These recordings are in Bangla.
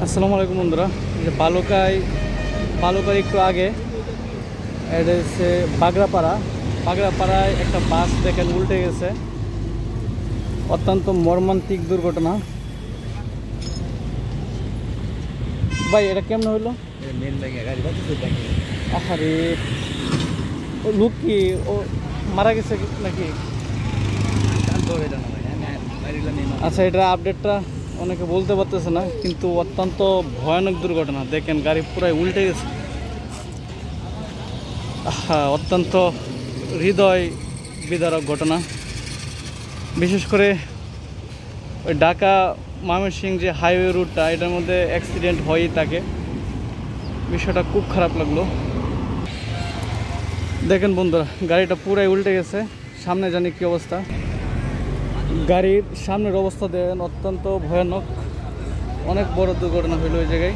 আসসালামু আলাইকুম বন্ধুরা। যে বালুকায় একটু আগে এটা হচ্ছে বাগড়াপাড়ায় একটা বাস দেখেন উল্টে গেছে। অত্যন্ত মর্মান্তিক দুর্ঘটনা। ভাই এটা কেমন হইলো? আহারে, ও লোক কি ও মারা গেছে নাকি? আচ্ছা, এটা আপডেটটা অনেকে বলতে পারতেছে না, কিন্তু অত্যন্ত ভয়ানক দুর্ঘটনা। দেখেন গাড়ি পুরাই উল্টে গেছে। অত্যন্ত হৃদয় বিদারক ঘটনা। বিশেষ করে ওই ঢাকা ময়মনসিংহ যে হাইওয়ে রুটটা, এটার মধ্যে অ্যাক্সিডেন্ট হয়ই থাকে। বিষয়টা খুব খারাপ লাগলো। দেখেন বন্ধুরা, গাড়িটা পুরাই উল্টে গেছে। সামনে জানি কি অবস্থা, গাড়ির সামনের অবস্থা দেখেন, অত্যন্ত ভয়ানক। অনেক বড় দুর্ঘটনা হইল ওই জায়গায়।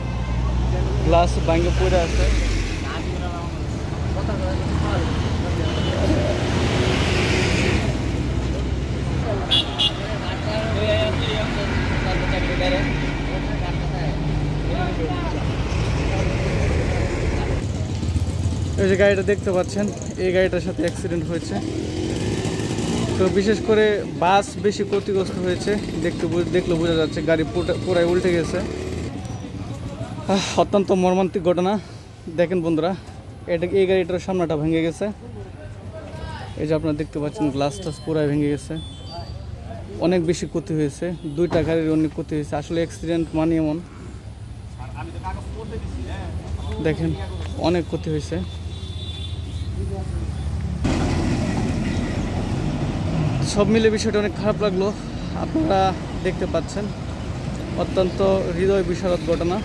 গ্লাস ভাঙে পড়ে আছে। এই যে গাড়িটা দেখতে পাচ্ছেন, এই গাড়িটার সাথে অ্যাক্সিডেন্ট হয়েছে। তো বিশেষ করে বাস বেশি ক্ষতিগ্রস্ত হয়েছে। দেখলে বোঝা যাচ্ছে গাড়ি পুরাই উল্টে গেছে। অত্যন্ত মর্মান্তিক ঘটনা। দেখেন বন্ধুরা, এই গাড়িটার সামনেটা ভেঙে গেছে। এই যে আপনারা দেখতে পাচ্ছেন, গ্লাস টাস পুরাই ভেঙে গেছে। অনেক বেশি ক্ষতি হয়েছে, দুইটা গাড়ির অনেক ক্ষতি হয়েছে। আসলে অ্যাক্সিডেন্ট মানে এমন, দেখেন অনেক ক্ষতি হয়েছে। সব মিলে বিষয়টা অনেক খারাপ লাগলো। আপনারা দেখতে পাচ্ছেন, অত্যন্ত হৃদয় বিশারদ ঘটনা।